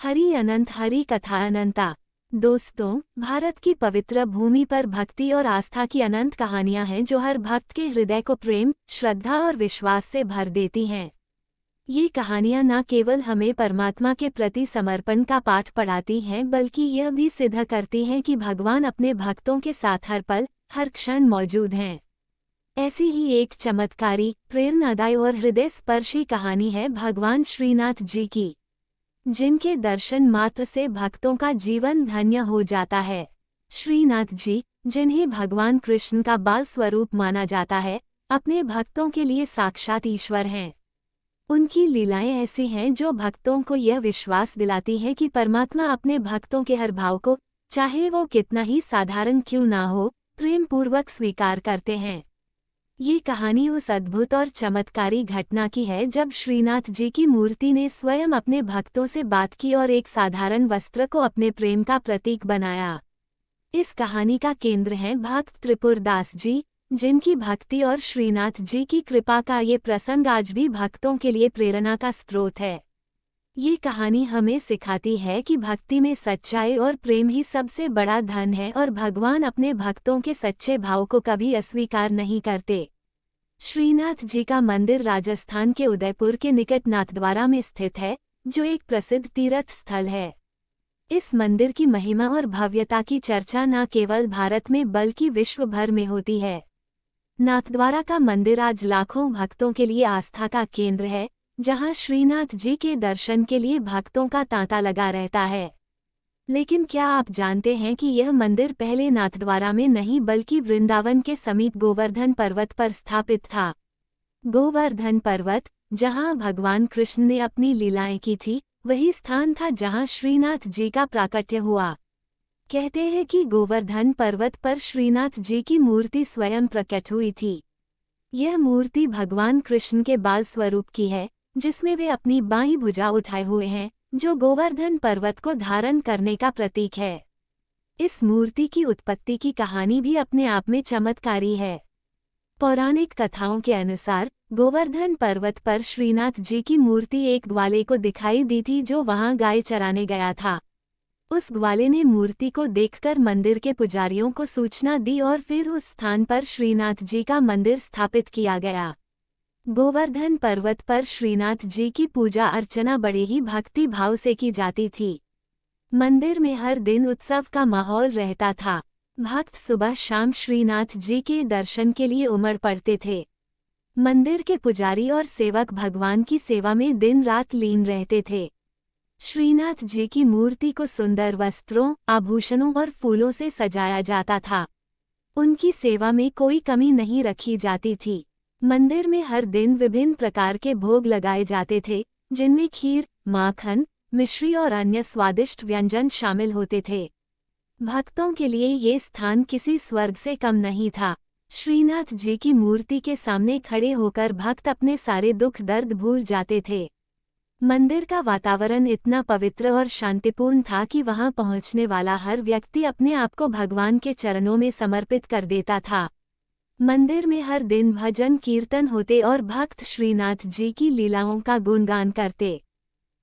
हरि अनंत हरि कथा अनंता। दोस्तों, भारत की पवित्र भूमि पर भक्ति और आस्था की अनंत कहानियां हैं जो हर भक्त के हृदय को प्रेम, श्रद्धा और विश्वास से भर देती हैं। ये कहानियां न केवल हमें परमात्मा के प्रति समर्पण का पाठ पढ़ाती हैं, बल्कि यह भी सिद्ध करती हैं कि भगवान अपने भक्तों के साथ हर पल, हर क्षण मौजूद हैं। ऐसी ही एक चमत्कारी, प्रेरणादायी और हृदय स्पर्शी कहानी है भगवान श्रीनाथ जी की, जिनके दर्शन मात्र से भक्तों का जीवन धन्य हो जाता है। श्रीनाथ जी, जिन्हें भगवान कृष्ण का बाल स्वरूप माना जाता है, अपने भक्तों के लिए साक्षात ईश्वर हैं। उनकी लीलाएं ऐसी हैं जो भक्तों को यह विश्वास दिलाती हैं कि परमात्मा अपने भक्तों के हर भाव को, चाहे वो कितना ही साधारण क्यों ना हो, प्रेम पूर्वक स्वीकार करते हैं। ये कहानी उस अद्भुत और चमत्कारी घटना की है जब श्रीनाथ जी की मूर्ति ने स्वयं अपने भक्तों से बात की और एक साधारण वस्त्र को अपने प्रेम का प्रतीक बनाया। इस कहानी का केंद्र है भक्त त्रिपुरदास जी, जिनकी भक्ति और श्रीनाथ जी की कृपा का ये प्रसंग आज भी भक्तों के लिए प्रेरणा का स्रोत है। ये कहानी हमें सिखाती है कि भक्ति में सच्चाई और प्रेम ही सबसे बड़ा धन है और भगवान अपने भक्तों के सच्चे भाव को कभी अस्वीकार नहीं करते। श्रीनाथ जी का मंदिर राजस्थान के उदयपुर के निकट नाथद्वारा में स्थित है, जो एक प्रसिद्ध तीर्थ स्थल है। इस मंदिर की महिमा और भव्यता की चर्चा न केवल भारत में बल्कि विश्व भर में होती है। नाथद्वारा का मंदिर आज लाखों भक्तों के लिए आस्था का केंद्र है, जहां श्रीनाथ जी के दर्शन के लिए भक्तों का तांता लगा रहता है। लेकिन क्या आप जानते हैं कि यह मंदिर पहले नाथद्वारा में नहीं बल्कि वृंदावन के समीप गोवर्धन पर्वत पर स्थापित था। गोवर्धन पर्वत, जहां भगवान कृष्ण ने अपनी लीलाएं की थी, वही स्थान था जहां श्रीनाथ जी का प्राकट्य हुआ। कहते हैं कि गोवर्धन पर्वत पर श्रीनाथ जी की मूर्ति स्वयं प्रकट हुई थी। यह मूर्ति भगवान कृष्ण के बाल स्वरूप की है, जिसमें वे अपनी बाईं भुजा उठाए हुए हैं, जो गोवर्धन पर्वत को धारण करने का प्रतीक है। इस मूर्ति की उत्पत्ति की कहानी भी अपने आप में चमत्कारी है। पौराणिक कथाओं के अनुसार गोवर्धन पर्वत पर श्रीनाथ जी की मूर्ति एक ग्वाले को दिखाई दी थी जो वहां गाय चराने गया था। उस ग्वाले ने मूर्ति को देखकर मंदिर के पुजारियों को सूचना दी और फिर उस स्थान पर श्रीनाथ जी का मंदिर स्थापित किया गया। गोवर्धन पर्वत पर श्रीनाथ जी की पूजा अर्चना बड़े ही भक्ति भाव से की जाती थी। मंदिर में हर दिन उत्सव का माहौल रहता था। भक्त सुबह शाम श्रीनाथ जी के दर्शन के लिए उमड़ पड़ते थे। मंदिर के पुजारी और सेवक भगवान की सेवा में दिन रात लीन रहते थे। श्रीनाथ जी की मूर्ति को सुंदर वस्त्रों, आभूषणों और फूलों से सजाया जाता था। उनकी सेवा में कोई कमी नहीं रखी जाती थी। मंदिर में हर दिन विभिन्न प्रकार के भोग लगाए जाते थे, जिनमें खीर, माखन, मिश्री और अन्य स्वादिष्ट व्यंजन शामिल होते थे। भक्तों के लिए ये स्थान किसी स्वर्ग से कम नहीं था। श्रीनाथ जी की मूर्ति के सामने खड़े होकर भक्त अपने सारे दुख दर्द भूल जाते थे। मंदिर का वातावरण इतना पवित्र और शांतिपूर्ण था कि वहां पहुंचने वाला हर व्यक्ति अपने आप को भगवान के चरणों में समर्पित कर देता था। मंदिर में हर दिन भजन कीर्तन होते और भक्त श्रीनाथ जी की लीलाओं का गुणगान करते।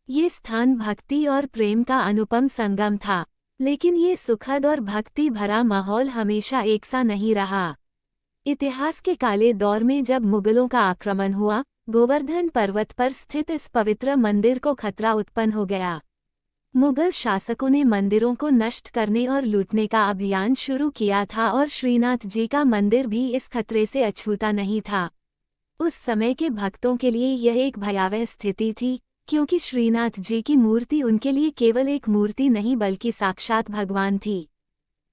ये स्थान भक्ति और प्रेम का अनुपम संगम था, लेकिन ये सुखद और भक्ति भरा माहौल हमेशा एक सा नहीं रहा। इतिहास के काले दौर में जब मुगलों का आक्रमण हुआ, गोवर्धन पर्वत पर स्थित इस पवित्र मंदिर को खतरा उत्पन्न हो गया। मुगल शासकों ने मंदिरों को नष्ट करने और लूटने का अभियान शुरू किया था और श्रीनाथ जी का मंदिर भी इस खतरे से अछूता नहीं था। उस समय के भक्तों के लिए यह एक भयावह स्थिति थी, क्योंकि श्रीनाथ जी की मूर्ति उनके लिए केवल एक मूर्ति नहीं बल्कि साक्षात भगवान थी।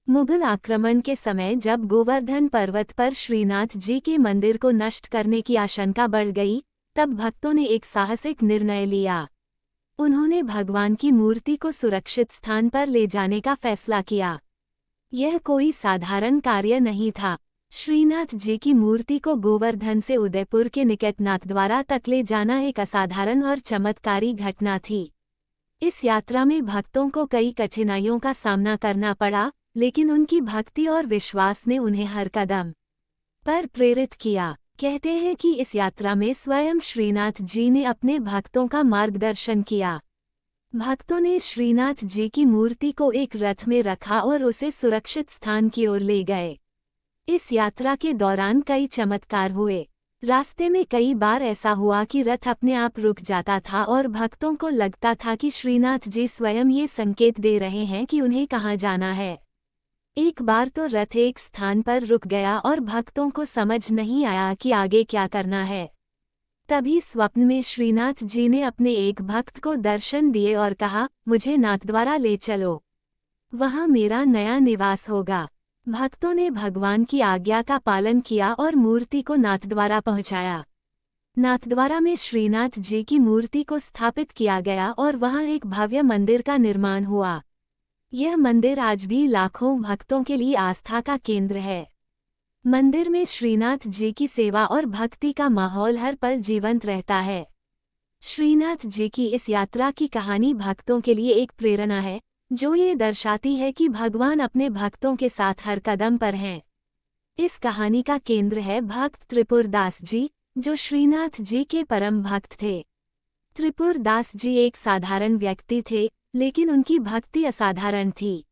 मुगल आक्रमण के समय जब गोवर्धन पर्वत पर श्रीनाथ जी के मंदिर को नष्ट करने की आशंका बढ़ गई, तब भक्तों ने एक साहसिक निर्णय लिया। उन्होंने भगवान की मूर्ति को सुरक्षित स्थान पर ले जाने का फैसला किया। यह कोई साधारण कार्य नहीं था। श्रीनाथ जी की मूर्ति को गोवर्धन से उदयपुर के निकट नाथद्वारा तक ले जाना एक असाधारण और चमत्कारी घटना थी। इस यात्रा में भक्तों को कई कठिनाइयों का सामना करना पड़ा, लेकिन उनकी भक्ति और विश्वास ने उन्हें हर कदम पर प्रेरित किया। कहते हैं कि इस यात्रा में स्वयं श्रीनाथ जी ने अपने भक्तों का मार्गदर्शन किया। भक्तों ने श्रीनाथ जी की मूर्ति को एक रथ में रखा और उसे सुरक्षित स्थान की ओर ले गए। इस यात्रा के दौरान कई चमत्कार हुए। रास्ते में कई बार ऐसा हुआ कि रथ अपने आप रुक जाता था और भक्तों को लगता था कि श्रीनाथ जी स्वयं ये संकेत दे रहे हैं कि उन्हें कहाँ जाना है। एक बार तो रथ एक स्थान पर रुक गया और भक्तों को समझ नहीं आया कि आगे क्या करना है। तभी स्वप्न में श्रीनाथ जी ने अपने एक भक्त को दर्शन दिए और कहा, मुझे नाथद्वारा ले चलो, वहाँ मेरा नया निवास होगा। भक्तों ने भगवान की आज्ञा का पालन किया और मूर्ति को नाथद्वारा पहुंचाया। नाथद्वारा में श्रीनाथ जी की मूर्ति को स्थापित किया गया और वहां एक भव्य मंदिर का निर्माण हुआ। यह मंदिर आज भी लाखों भक्तों के लिए आस्था का केंद्र है। मंदिर में श्रीनाथ जी की सेवा और भक्ति का माहौल हर पल जीवंत रहता है। श्रीनाथ जी की इस यात्रा की कहानी भक्तों के लिए एक प्रेरणा है, जो ये दर्शाती है कि भगवान अपने भक्तों के साथ हर कदम पर हैं। इस कहानी का केंद्र है भक्त त्रिपुरदास जी, जो श्रीनाथ जी के परम भक्त थे। त्रिपुरदास जी एक साधारण व्यक्ति थे, लेकिन उनकी भक्ति असाधारण थी।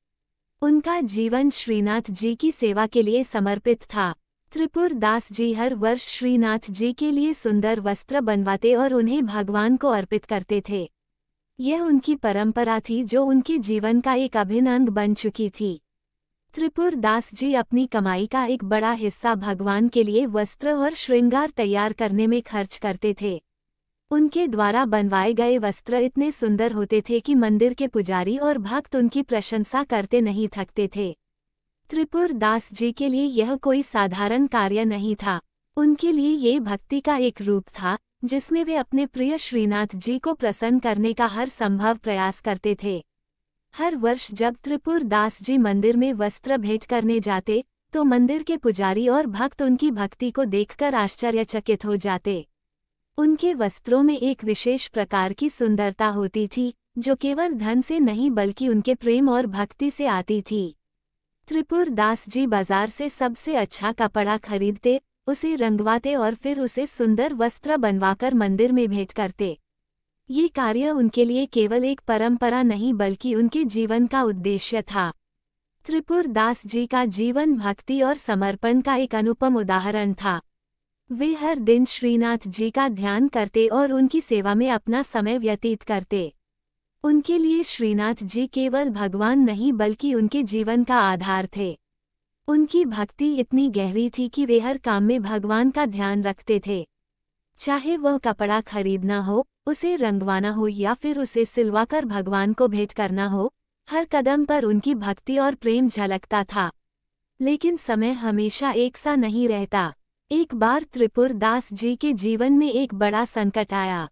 उनका जीवन श्रीनाथ जी की सेवा के लिए समर्पित था। त्रिपुरदास जी हर वर्ष श्रीनाथ जी के लिए सुंदर वस्त्र बनवाते और उन्हें भगवान को अर्पित करते थे। यह उनकी परंपरा थी जो उनके जीवन का एक अभिन्न अंग बन चुकी थी। त्रिपुरदास जी अपनी कमाई का एक बड़ा हिस्सा भगवान के लिए वस्त्र और श्रृंगार तैयार करने में खर्च करते थे। उनके द्वारा बनवाए गए वस्त्र इतने सुंदर होते थे कि मंदिर के पुजारी और भक्त उनकी प्रशंसा करते नहीं थकते थे। त्रिपुरदास जी के लिए यह कोई साधारण कार्य नहीं था। उनके लिए ये भक्ति का एक रूप था, जिसमें वे अपने प्रिय श्रीनाथ जी को प्रसन्न करने का हर संभव प्रयास करते थे। हर वर्ष जब त्रिपुरदास जी मंदिर में वस्त्र भेंट करने जाते, तो मंदिर के पुजारी और भक्त उनकी भक्ति को देखकर आश्चर्यचकित हो जाते। उनके वस्त्रों में एक विशेष प्रकार की सुंदरता होती थी, जो केवल धन से नहीं बल्कि उनके प्रेम और भक्ति से आती थी। त्रिपुरदास जी बाजार से सबसे अच्छा कपड़ा खरीदते, उसे रंगवाते और फिर उसे सुंदर वस्त्र बनवाकर मंदिर में भेंट करते। ये कार्य उनके लिए केवल एक परंपरा नहीं बल्कि उनके जीवन का उद्देश्य था। त्रिपुरदास जी का जीवन भक्ति और समर्पण का एक अनुपम उदाहरण था। वे हर दिन श्रीनाथ जी का ध्यान करते और उनकी सेवा में अपना समय व्यतीत करते। उनके लिए श्रीनाथ जी केवल भगवान नहीं बल्कि उनके जीवन का आधार थे। उनकी भक्ति इतनी गहरी थी कि वे हर काम में भगवान का ध्यान रखते थे। चाहे वह कपड़ा खरीदना हो, उसे रंगवाना हो या फिर उसे सिलवाकर भगवान को भेंट करना हो, हर कदम पर उनकी भक्ति और प्रेम झलकता था। लेकिन समय हमेशा एक सा नहीं रहता। एक बार त्रिपुरदास जी के जीवन में एक बड़ा संकट आया।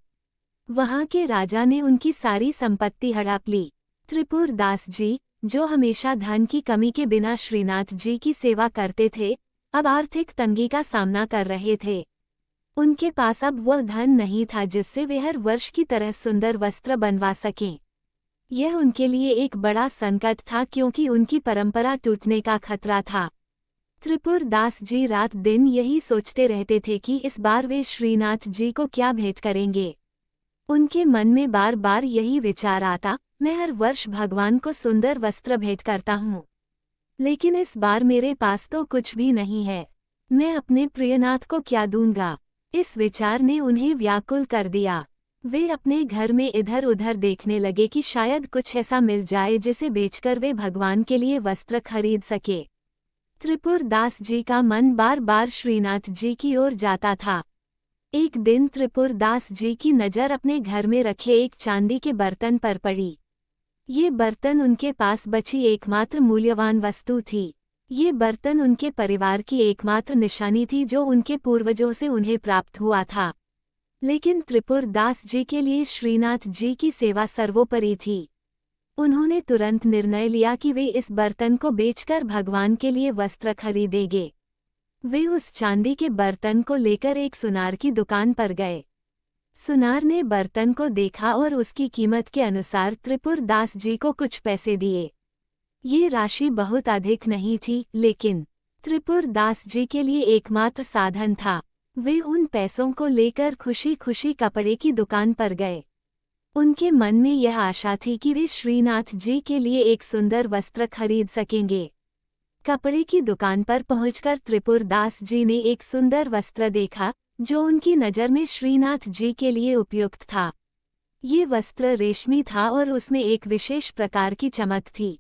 वहां के राजा ने उनकी सारी संपत्ति हड़प ली। त्रिपुरदास जी, जो हमेशा धन की कमी के बिना श्रीनाथ जी की सेवा करते थे, अब आर्थिक तंगी का सामना कर रहे थे। उनके पास अब वह धन नहीं था जिससे वे हर वर्ष की तरह सुंदर वस्त्र बनवा सकें। यह उनके लिए एक बड़ा संकट था क्योंकि उनकी परंपरा टूटने का खतरा था। त्रिपुरदास जी रात दिन यही सोचते रहते थे कि इस बार वे श्रीनाथ जी को क्या भेंट करेंगे। उनके मन में बार बार यही विचार आता, मैं हर वर्ष भगवान को सुंदर वस्त्र भेंट करता हूँ, लेकिन इस बार मेरे पास तो कुछ भी नहीं है। मैं अपने प्रियनाथ को क्या दूंगा। इस विचार ने उन्हें व्याकुल कर दिया। वे अपने घर में इधर उधर देखने लगे कि शायद कुछ ऐसा मिल जाए जिसे बेचकर वे भगवान के लिए वस्त्र खरीद सके। त्रिपुरदास जी का मन बार बार श्रीनाथ जी की ओर जाता था। एक दिन त्रिपुरदास जी की नज़र अपने घर में रखे एक चांदी के बर्तन पर पड़ी। ये बर्तन उनके पास बची एकमात्र मूल्यवान वस्तु थी। ये बर्तन उनके परिवार की एकमात्र निशानी थी जो उनके पूर्वजों से उन्हें प्राप्त हुआ था। लेकिन त्रिपुरदास जी के लिए श्रीनाथ जी की सेवा सर्वोपरि थी। उन्होंने तुरंत निर्णय लिया कि वे इस बर्तन को बेचकर भगवान के लिए वस्त्र खरीदेंगे। वे उस चांदी के बर्तन को लेकर एक सुनार की दुकान पर गए। सुनार ने बर्तन को देखा और उसकी कीमत के अनुसार त्रिपुरदास जी को कुछ पैसे दिए। ये राशि बहुत अधिक नहीं थी, लेकिन त्रिपुरदास जी के लिए एकमात्र साधन था। वे उन पैसों को लेकर खुशी खुशी कपड़े की दुकान पर गए। उनके मन में यह आशा थी कि वे श्रीनाथ जी के लिए एक सुंदर वस्त्र खरीद सकेंगे। कपड़े की दुकान पर पहुंचकर त्रिपुरदास जी ने एक सुंदर वस्त्र देखा जो उनकी नज़र में श्रीनाथ जी के लिए उपयुक्त था। ये वस्त्र रेशमी था और उसमें एक विशेष प्रकार की चमक थी।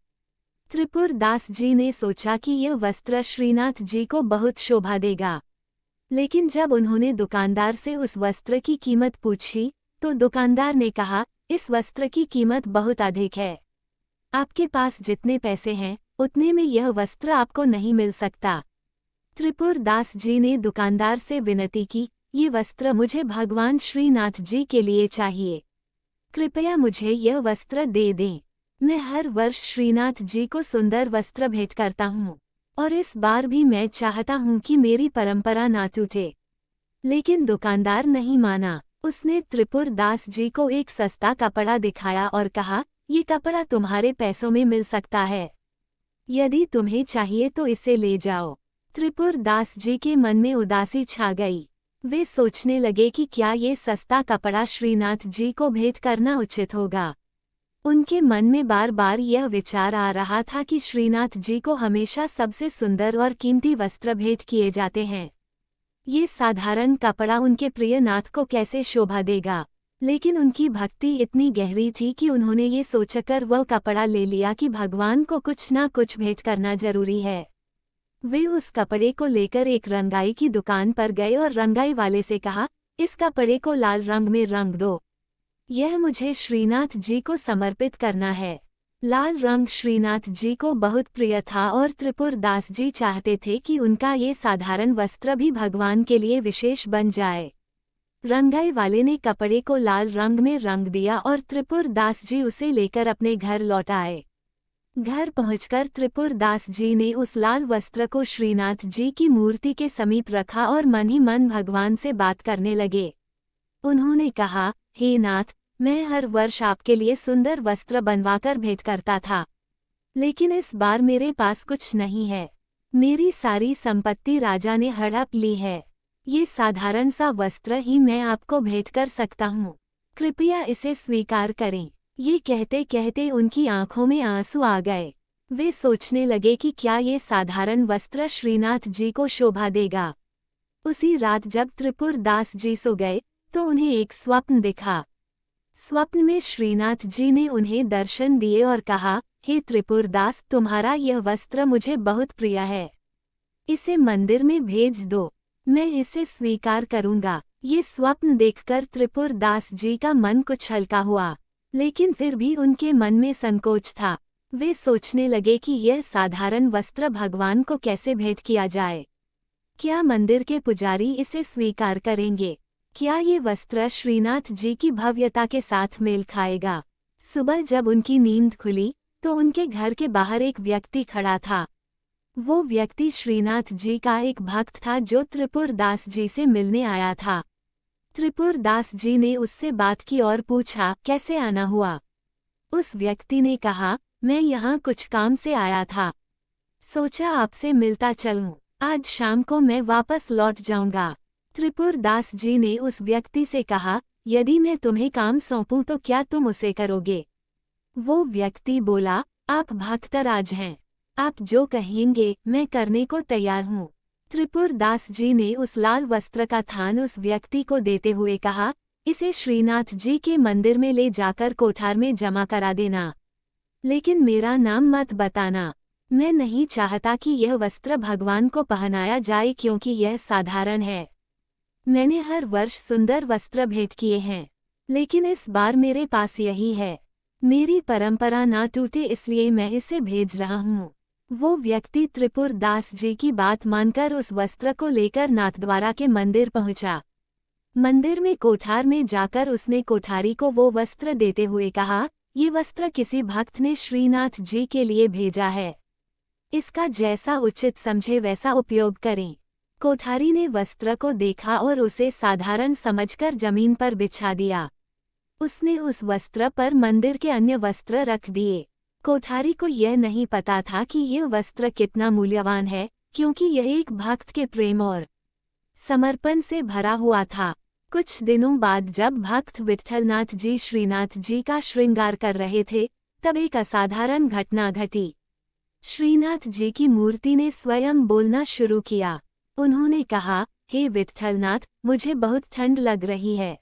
त्रिपुरदास जी ने सोचा कि यह वस्त्र श्रीनाथ जी को बहुत शोभा देगा। लेकिन जब उन्होंने दुकानदार से उस वस्त्र की कीमत पूछी तो दुकानदार ने कहा, इस वस्त्र की कीमत बहुत अधिक है। आपके पास जितने पैसे हैं उतने में यह वस्त्र आपको नहीं मिल सकता। त्रिपुरदास जी ने दुकानदार से विनती की, ये वस्त्र मुझे भगवान श्रीनाथ जी के लिए चाहिए। कृपया मुझे यह वस्त्र दे दें। मैं हर वर्ष श्रीनाथ जी को सुंदर वस्त्र भेंट करता हूँ और इस बार भी मैं चाहता हूँ कि मेरी परंपरा ना टूटे। लेकिन दुकानदार नहीं माना। उसने त्रिपुरदास जी को एक सस्ता कपड़ा दिखाया और कहा, ये कपड़ा तुम्हारे पैसों में मिल सकता है। यदि तुम्हें चाहिए तो इसे ले जाओ। त्रिपुरदास जी के मन में उदासी छा गई। वे सोचने लगे कि क्या ये सस्ता कपड़ा श्रीनाथ जी को भेंट करना उचित होगा। उनके मन में बार बार यह विचार आ रहा था कि श्रीनाथ जी को हमेशा सबसे सुंदर और कीमती वस्त्र भेंट किए जाते हैं। ये साधारण कपड़ा उनके प्रिय नाथ को कैसे शोभा देगा। लेकिन उनकी भक्ति इतनी गहरी थी कि उन्होंने ये सोचकर वह कपड़ा ले लिया कि भगवान को कुछ ना कुछ भेंट करना जरूरी है। वे उस कपड़े को लेकर एक रंगाई की दुकान पर गए और रंगाई वाले से कहा, इस कपड़े को लाल रंग में रंग दो। यह मुझे श्रीनाथ जी को समर्पित करना है। लाल रंग श्रीनाथ जी को बहुत प्रिय था और त्रिपुरदास जी चाहते थे कि उनका ये साधारण वस्त्र भी भगवान के लिए विशेष बन जाए। रंगाई वाले ने कपड़े को लाल रंग में रंग दिया और त्रिपुरदास जी उसे लेकर अपने घर लौट आए। घर पहुंचकर त्रिपुरदास जी ने उस लाल वस्त्र को श्रीनाथ जी की मूर्ति के समीप रखा और मन ही मन भगवान से बात करने लगे। उन्होंने कहा, हे नाथ, मैं हर वर्ष आपके लिए सुंदर वस्त्र बनवाकर भेंट करता था, लेकिन इस बार मेरे पास कुछ नहीं है। मेरी सारी संपत्ति राजा ने हड़प ली है। ये साधारण सा वस्त्र ही मैं आपको भेंट कर सकता हूँ। कृपया इसे स्वीकार करें। ये कहते कहते उनकी आंखों में आंसू आ गए। वे सोचने लगे कि क्या ये साधारण वस्त्र श्रीनाथ जी को शोभा देगा। उसी रात जब त्रिपुरदास जी सो गए तो उन्हें एक स्वप्न दिखा। स्वप्न में श्रीनाथ जी ने उन्हें दर्शन दिए और कहा, हे त्रिपुरदास, तुम्हारा यह वस्त्र मुझे बहुत प्रिय है। इसे मंदिर में भेज दो, मैं इसे स्वीकार करूंगा। ये स्वप्न देखकर त्रिपुरदास जी का मन कुछ हल्का हुआ, लेकिन फिर भी उनके मन में संकोच था। वे सोचने लगे कि यह साधारण वस्त्र भगवान को कैसे भेंट किया जाए। क्या मंदिर के पुजारी इसे स्वीकार करेंगे? क्या ये वस्त्र श्रीनाथ जी की भव्यता के साथ मेल खाएगा? सुबह जब उनकी नींद खुली तो उनके घर के बाहर एक व्यक्ति खड़ा था। वो व्यक्ति श्रीनाथ जी का एक भक्त था जो त्रिपुरदास जी से मिलने आया था। त्रिपुरदास जी ने उससे बात की और पूछा, कैसे आना हुआ? उस व्यक्ति ने कहा, मैं यहाँ कुछ काम से आया था, सोचा आपसे मिलता चलूं। आज शाम को मैं वापस लौट जाऊंगा। त्रिपुरदास जी ने उस व्यक्ति से कहा, यदि मैं तुम्हें काम सौंपूं तो क्या तुम उसे करोगे? वो व्यक्ति बोला, आप भक्तराज हैं, आप जो कहेंगे मैं करने को तैयार हूँ। त्रिपुरदास जी ने उस लाल वस्त्र का थान उस व्यक्ति को देते हुए कहा, इसे श्रीनाथ जी के मंदिर में ले जाकर कोठार में जमा करा देना, लेकिन मेरा नाम मत बताना। मैं नहीं चाहता कि यह वस्त्र भगवान को पहनाया जाए क्योंकि यह साधारण है। मैंने हर वर्ष सुंदर वस्त्र भेंट किए हैं, लेकिन इस बार मेरे पास यही है। मेरी परंपरा ना टूटे इसलिए मैं इसे भेज रहा हूँ। वो व्यक्ति त्रिपुरदास जी की बात मानकर उस वस्त्र को लेकर नाथद्वारा के मंदिर पहुंचा। मंदिर में कोठार में जाकर उसने कोठारी को वो वस्त्र देते हुए कहा, ये वस्त्र किसी भक्त ने श्रीनाथ जी के लिए भेजा है, इसका जैसा उचित समझे वैसा उपयोग करें। कोठारी ने वस्त्र को देखा और उसे साधारण समझकर जमीन पर बिछा दिया। उसने उस वस्त्र पर मंदिर के अन्य वस्त्र रख दिए। कोठारी को यह नहीं पता था कि यह वस्त्र कितना मूल्यवान है, क्योंकि यह एक भक्त के प्रेम और समर्पण से भरा हुआ था। कुछ दिनों बाद जब भक्त विट्ठलनाथ जी श्रीनाथ जी का श्रृंगार कर रहे थे, तब एक असाधारण घटना घटी। श्रीनाथ जी की मूर्ति ने स्वयं बोलना शुरू किया। उन्होंने कहा, हे विट्ठलनाथ, मुझे बहुत ठंड लग रही है।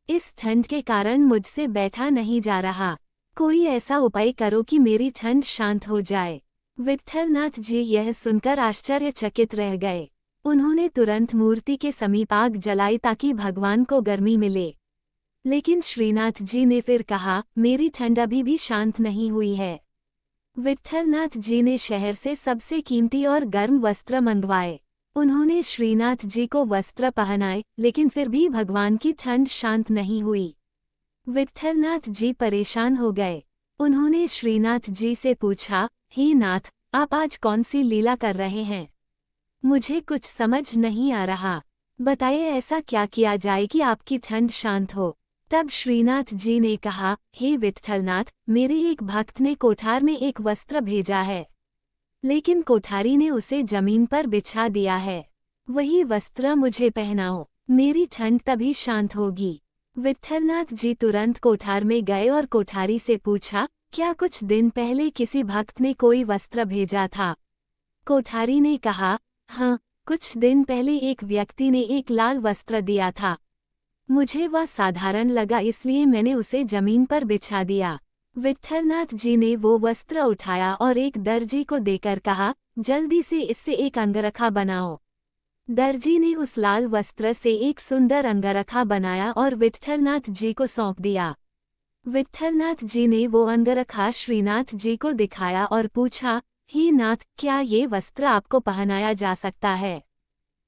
इस ठंड के कारण मुझसे बैठा नहीं जा रहा। कोई ऐसा उपाय करो कि मेरी ठंड शांत हो जाए। विट्ठलनाथ जी यह सुनकर आश्चर्यचकित रह गए। उन्होंने तुरंत मूर्ति के समीप आग जलाई ताकि भगवान को गर्मी मिले। लेकिन श्रीनाथ जी ने फिर कहा, मेरी ठंड अभी भी शांत नहीं हुई है। विट्ठलनाथ जी ने शहर से सबसे कीमती और गर्म वस्त्र मंगवाए। उन्होंने श्रीनाथ जी को वस्त्र पहनाए, लेकिन फिर भी भगवान की ठंड शांत नहीं हुई। विट्ठलनाथ जी परेशान हो गए। उन्होंने श्रीनाथ जी से पूछा, हे नाथ, आप आज कौन सी लीला कर रहे हैं? मुझे कुछ समझ नहीं आ रहा। बताइए ऐसा क्या किया जाए कि आपकी ठंड शांत हो। तब श्रीनाथ जी ने कहा, हे विट्ठलनाथ, मेरे एक भक्त ने कोठार में एक वस्त्र भेजा है, लेकिन कोठारी ने उसे जमीन पर बिछा दिया है। वही वस्त्र मुझे पहनाओ, मेरी ठंड तभी शांत होगी। विट्ठलनाथ जी तुरंत कोठार में गए और कोठारी से पूछा, क्या कुछ दिन पहले किसी भक्त ने कोई वस्त्र भेजा था? कोठारी ने कहा, हाँ, कुछ दिन पहले एक व्यक्ति ने एक लाल वस्त्र दिया था। मुझे वह साधारण लगा, इसलिए मैंने उसे जमीन पर बिछा दिया। विट्ठलनाथ जी ने वो वस्त्र उठाया और एक दर्जी को देकर कहा, जल्दी से इससे एक अंगरखा बनाओ। दर्जी ने उस लाल वस्त्र से एक सुंदर अंगरखा बनाया और विट्ठलनाथ जी को सौंप दिया। विट्ठलनाथ जी ने वो अंगरखा श्रीनाथ जी को दिखाया और पूछा, हे नाथ, क्या ये वस्त्र आपको पहनाया जा सकता है?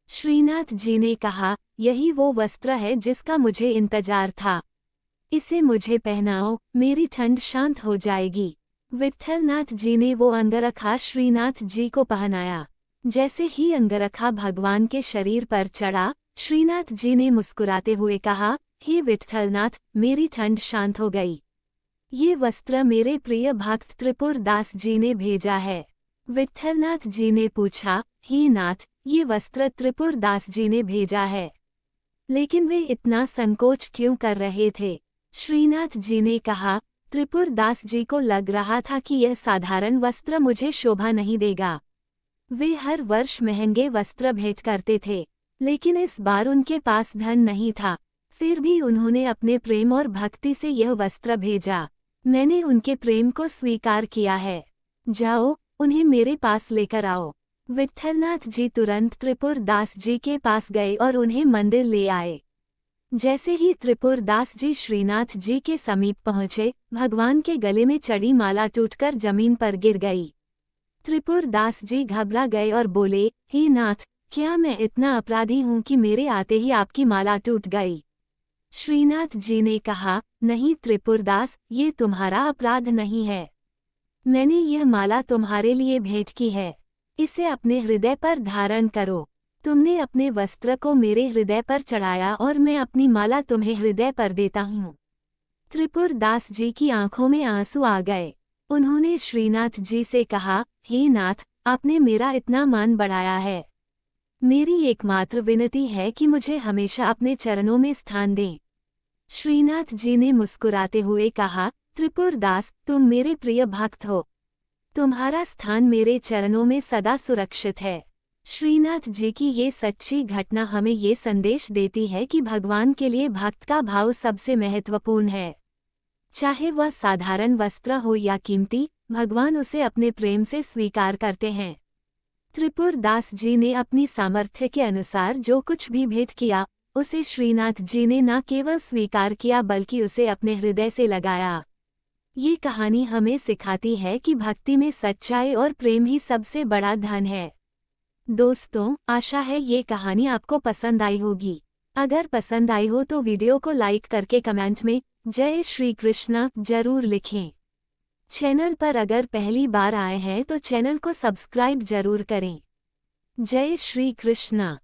श्रीनाथ जी ने कहा, यही वो वस्त्र है जिसका मुझे इंतजार था। इसे मुझे पहनाओ, मेरी ठंड शांत हो जाएगी। विट्ठलनाथ जी ने वो अंगरखा श्रीनाथ जी को पहनाया। जैसे ही अंगरखा भगवान के शरीर पर चढ़ा, श्रीनाथ जी ने मुस्कुराते हुए कहा, हे विट्ठलनाथ, मेरी ठंड शांत हो गई। ये वस्त्र मेरे प्रिय भक्त त्रिपुर दास जी ने भेजा है। विट्ठलनाथ जी ने पूछा, हे नाथ, ये वस्त्र त्रिपुर दास जी ने भेजा है, लेकिन वे इतना संकोच क्यों कर रहे थे? श्रीनाथ जी ने कहा, त्रिपुर दास जी को लग रहा था कि यह साधारण वस्त्र मुझे शोभा नहीं देगा। वे हर वर्ष महंगे वस्त्र भेंट करते थे, लेकिन इस बार उनके पास धन नहीं था। फिर भी उन्होंने अपने प्रेम और भक्ति से यह वस्त्र भेजा। मैंने उनके प्रेम को स्वीकार किया है। जाओ, उन्हें मेरे पास लेकर आओ। विट्ठलनाथ जी तुरंत त्रिपुर दास जी के पास गए और उन्हें मंदिर ले आए। जैसे ही त्रिपुर दास जी श्रीनाथ जी के समीप पहुंचे, भगवान के गले में चढ़ी माला टूटकर जमीन पर गिर गई। त्रिपुर दास जी घबरा गए और बोले, हे नाथ, क्या मैं इतना अपराधी हूँ कि मेरे आते ही आपकी माला टूट गई? श्रीनाथ जी ने कहा, नहीं त्रिपुर दास, ये तुम्हारा अपराध नहीं है। मैंने यह माला तुम्हारे लिए भेंट की है। इसे अपने हृदय पर धारण करो। तुमने अपने वस्त्र को मेरे हृदय पर चढ़ाया और मैं अपनी माला तुम्हें हृदय पर देता हूँ। त्रिपुर दास जी की आंखों में आंसू आ गए। उन्होंने श्रीनाथ जी से कहा, हे नाथ, आपने मेरा इतना मान बढ़ाया है। मेरी एकमात्र विनती है कि मुझे हमेशा अपने चरणों में स्थान दें। श्रीनाथ जी ने मुस्कुराते हुए कहा, त्रिपुर दास, तुम मेरे प्रिय भक्त हो। तुम्हारा स्थान मेरे चरणों में सदा सुरक्षित है। श्रीनाथ जी की ये सच्ची घटना हमें ये संदेश देती है कि भगवान के लिए भक्त का भाव सबसे महत्वपूर्ण है। चाहे वह साधारण वस्त्र हो या कीमती, भगवान उसे अपने प्रेम से स्वीकार करते हैं। त्रिपुर दास जी ने अपनी सामर्थ्य के अनुसार जो कुछ भी भेंट किया, उसे श्रीनाथ जी ने न केवल स्वीकार किया बल्कि उसे अपने हृदय से लगाया। ये कहानी हमें सिखाती है कि भक्ति में सच्चाई और प्रेम ही सबसे बड़ा धन है। दोस्तों, आशा है ये कहानी आपको पसंद आई होगी। अगर पसंद आई हो तो वीडियो को लाइक करके कमेंट में जय श्री कृष्णा जरूर लिखें। चैनल पर अगर पहली बार आए हैं तो चैनल को सब्सक्राइब जरूर करें। जय श्री कृष्णा।